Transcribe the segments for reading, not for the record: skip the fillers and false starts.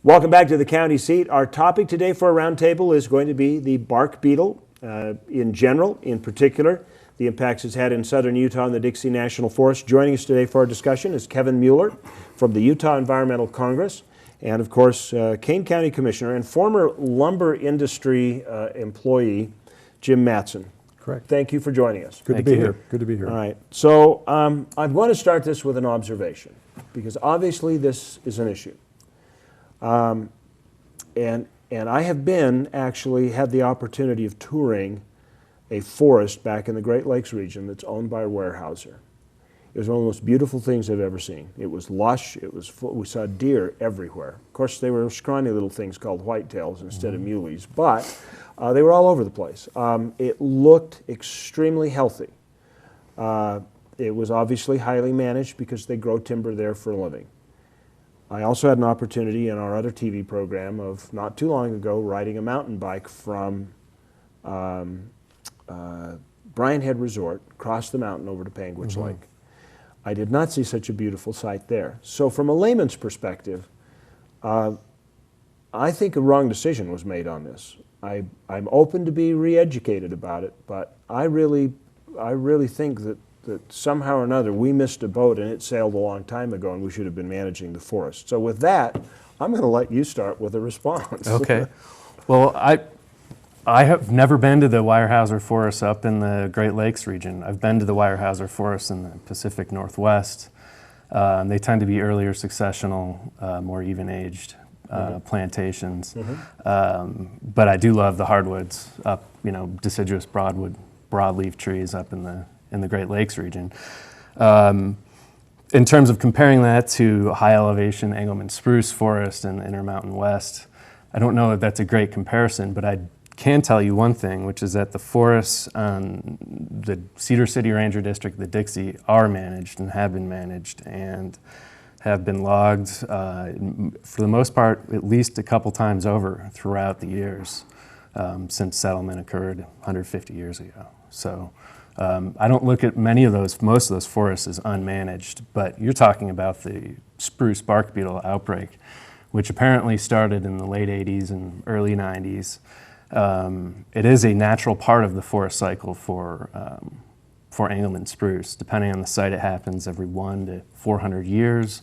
Welcome back to the county seat. Our topic today for a roundtable is going to be the bark beetle in general, in particular, the impacts it's had in southern Utah and the Dixie National Forest. Joining us today for our discussion is Kevin Mueller from the Utah Environmental Congress, and of course, Kane County Commissioner and former lumber industry employee, Jim Matson. Correct. Thank you for joining us. Good to be here. Good to be here. All right. So I'm going to start this with an observation, because obviously this is an issue. And I have actually had the opportunity of touring a forest back in the Great Lakes region that's owned by a Weyerhaeuser. It was one of the most beautiful things I've ever seen. It was lush, it was full, we saw deer everywhere. Of course, they were scrawny little things called whitetails instead of muleys, but they were all over the place. It looked extremely healthy. It was obviously highly managed because they grow timber there for a living. I also had an opportunity in our other TV program of not too long ago riding a mountain bike from Bryan Head Resort, across the mountain over to Panguitch Lake. I did not see such a beautiful sight there. So from a layman's perspective, I think a wrong decision was made on this. I'm open to be re-educated about it, but I really think that somehow or another we missed a boat and it sailed a long time ago and we should have been managing the forest. So with that, I'm going to let you start with a response. Okay. Well, I have never been to the Weyerhaeuser forests up in the Great Lakes region. I've been to the Weyerhaeuser forests in the Pacific Northwest. They tend to be earlier successional, more even-aged plantations. But I do love the hardwoods up, deciduous broadleaf trees up in the Great Lakes region. In terms of comparing that to high elevation Engelmann spruce forest in the Intermountain West, I don't know that that's a great comparison, but I can tell you one thing, which is that the forests on the Cedar City Ranger District, the Dixie, are managed and have been managed and have been logged for the most part at least a couple times over throughout the years since settlement occurred 150 years ago. So I don't look at most of those forests as unmanaged, but you're talking about the spruce bark beetle outbreak, which apparently started in the late 80s and early 90s. It is a natural part of the forest cycle for Engelmann spruce. Depending on the site, it happens every 100 to 400 years,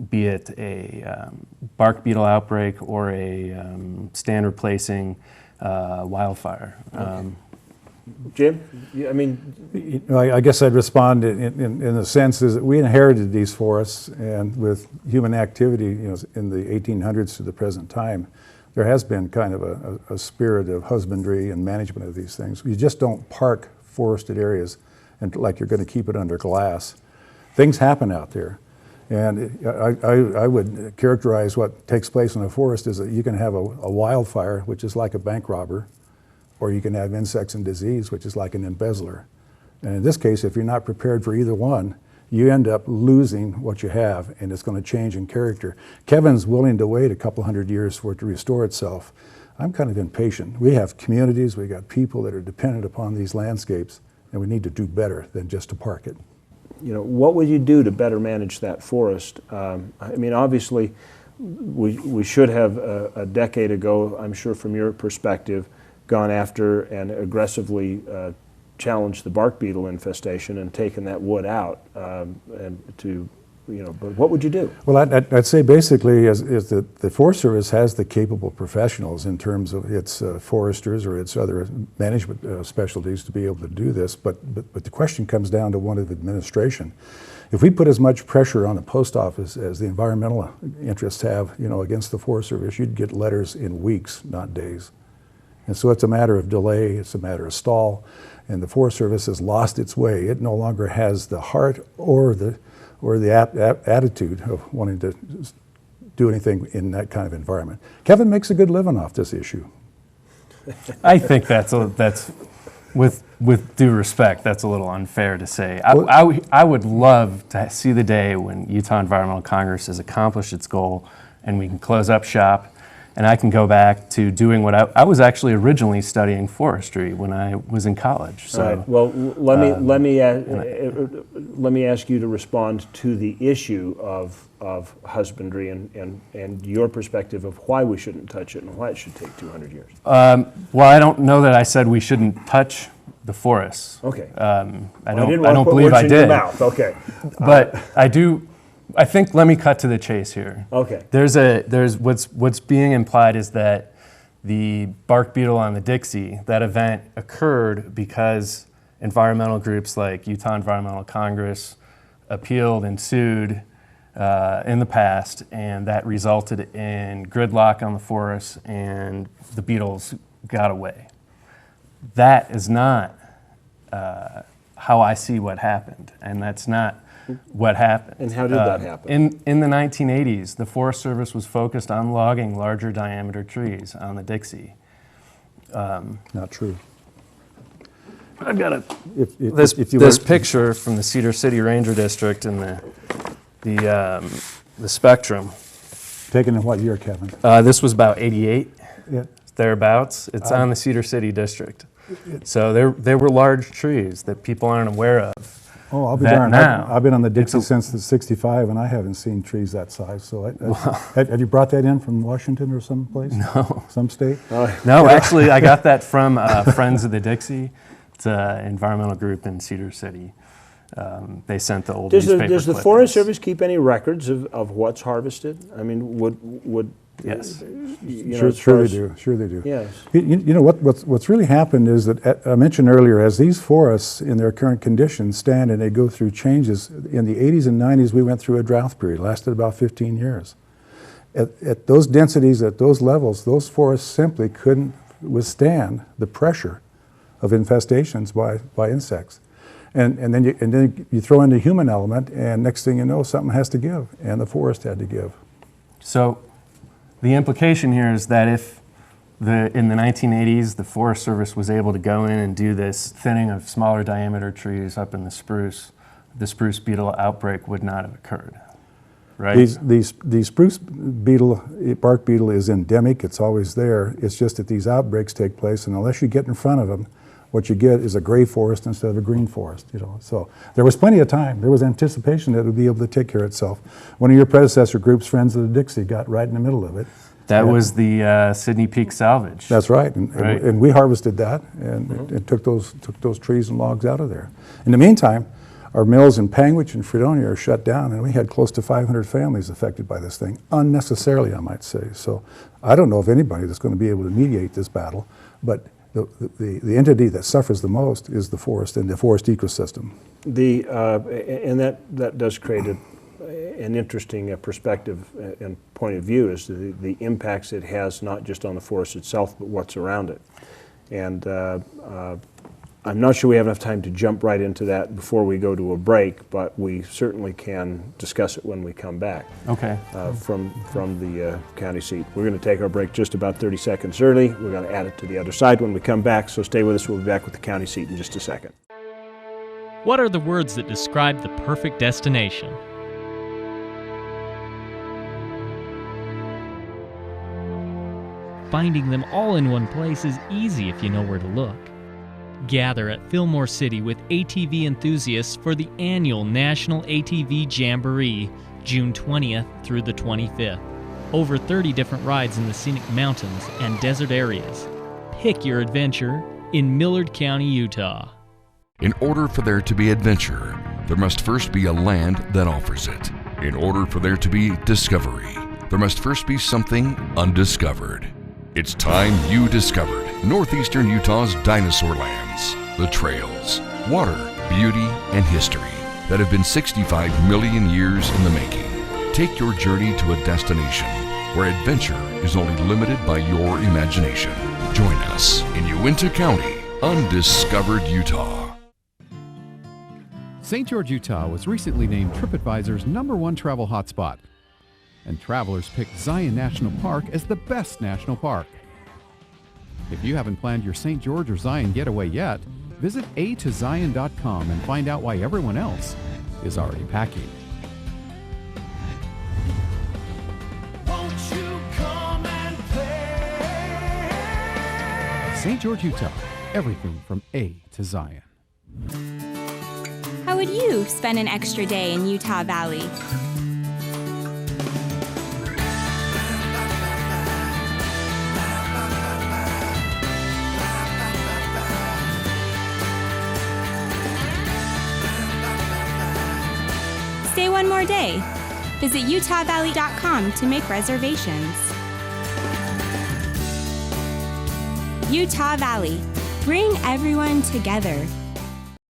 be it a bark beetle outbreak or a stand replacing wildfire. Okay. Jim, I guess I'd respond in the sense is that we inherited these forests, and with human activity, in the 1800s to the present time, there has been kind of a spirit of husbandry and management of these things. You just don't park forested areas and like you're going to keep it under glass. Things happen out there. And I would characterize what takes place in a forest is that you can have a wildfire, which is like a bank robber, or you can have insects and disease, which is like an embezzler. And in this case, if you're not prepared for either one, you end up losing what you have, and it's going to change in character. Kevin's willing to wait a couple hundred years for it to restore itself. I'm kind of impatient. We have communities, we got people that are dependent upon these landscapes, and we need to do better than just to park it. What would you do to better manage that forest? Obviously, we should have a decade ago, I'm sure from your perspective, gone after and aggressively challenged the bark beetle infestation and taken that wood out. But what would you do? Well, I'd say basically is that the Forest Service has the capable professionals in terms of its foresters or its other management specialties to be able to do this, but the question comes down to one of administration. If we put as much pressure on the post office as the environmental interests have, against the Forest Service, you'd get letters in weeks, not days. And so it's a matter of delay, it's a matter of stall, and the Forest Service has lost its way. It no longer has the heart or the attitude of wanting to do anything in that kind of environment. Kevin makes a good living off this issue. I think that's with due respect, that's a little unfair to say. I would love to see the day when Utah Environmental Congress has accomplished its goal and we can close up shop And I can go back to doing what I was actually originally studying forestry when I was in college. So, All right. Well, let me ask you to respond to the issue of husbandry and your perspective of why we shouldn't touch it and why it should take 200 years. well, I don't know that I said we shouldn't touch the forests. Okay. I didn't want don't to put believe words I in your did. mouth. Okay. But I do. I think let me cut to the chase here. Okay. There's what's being implied is that the bark beetle on the Dixie, that event occurred because environmental groups like Utah Environmental Congress appealed and sued in the past, and that resulted in gridlock on the forest, and the beetles got away. That is not how I see what happened, and that's not what happened. And how did that happen? In the 1980s, the Forest Service was focused on logging larger diameter trees on the Dixie. Not true. I've got a If this picture from the Cedar City Ranger District and the spectrum. Taken in what year, Kevin? This was about 88, Yeah. thereabouts. It's on the Cedar City District. So there were large trees that people aren't aware of. Oh, I'll be that darned. now, I've been on the Dixie since the '65, and I haven't seen trees that size. So, have you brought that in from Washington or someplace? No. Some state? No, actually, I got that from Friends of the Dixie. It's an environmental group in Cedar City. They sent the old newspaper Does the clippings. Forest Service keep any records of what's harvested? I mean, would Yes. you know, Sure, as far sure they as- do. Sure they do. Yes. You know what's really happened is that I mentioned earlier, as these forests in their current conditions stand and they go through changes. In the 80s and 90s, we went through a drought period, lasted about 15 years. At those densities, at those levels, those forests simply couldn't withstand the pressure of infestations by insects. And then you throw in the human element, and next thing you know, something has to give, and the forest had to give. So the implication here is that if in the 1980s, the Forest Service was able to go in and do this thinning of smaller diameter trees up in the spruce beetle outbreak would not have occurred, right? The spruce beetle, bark beetle is endemic. It's always there. It's just that these outbreaks take place, and unless you get in front of them, what you get is a gray forest instead of a green forest. You know, so there was plenty of time. There was anticipation that it would be able to take care of itself. One of your predecessor groups, Friends of the Dixie, got right in the middle of it. That was the Sydney Peak salvage. That's right, Right. and we harvested that and took those trees and logs out of there. In the meantime, our mills in Panguitch and Fredonia are shut down, and we had close to 500 families affected by this thing, unnecessarily, I might say. So I don't know of anybody that's going to be able to mediate this battle, but the entity that suffers the most is the forest and the forest ecosystem. And that does create an interesting perspective and point of view as to the impacts it has, not just on the forest itself, but what's around it. And I'm not sure we have enough time to jump right into that before we go to a break, but we certainly can discuss it when we come back. Okay. From the county seat. We're going to take our break just about 30 seconds early. We're going to add it to the other side when we come back, so stay with us. We'll be back with the county seat in just a second. What are the words that describe the perfect destination? Finding them all in one place is easy if you know where to look. Gather at Fillmore City with ATV enthusiasts for the annual National ATV Jamboree, June 20th through the 25th. Over 30 different rides in the scenic mountains and desert areas. Pick your adventure in Millard County, Utah. In order for there to be adventure, there must first be a land that offers it. In order for there to be discovery, there must first be something undiscovered. It's time you discovered northeastern Utah's dinosaur lands, the trails, water, beauty, and history that have been 65 million years in the making. Take your journey to a destination where adventure is only limited by your imagination. Join us in Uinta County, Undiscovered Utah. St. George, Utah was recently named TripAdvisor's #1 travel hotspot, and travelers picked Zion National Park as the best national park. If you haven't planned your St. George or Zion getaway yet, visit atozion.com and find out why everyone else is already packing. Won't you come and play? St. George, Utah. Everything from A to Zion. How would you spend an extra day in Utah Valley? Stay one more day. Visit utahvalley.com to make reservations. Utah Valley. Bring everyone together.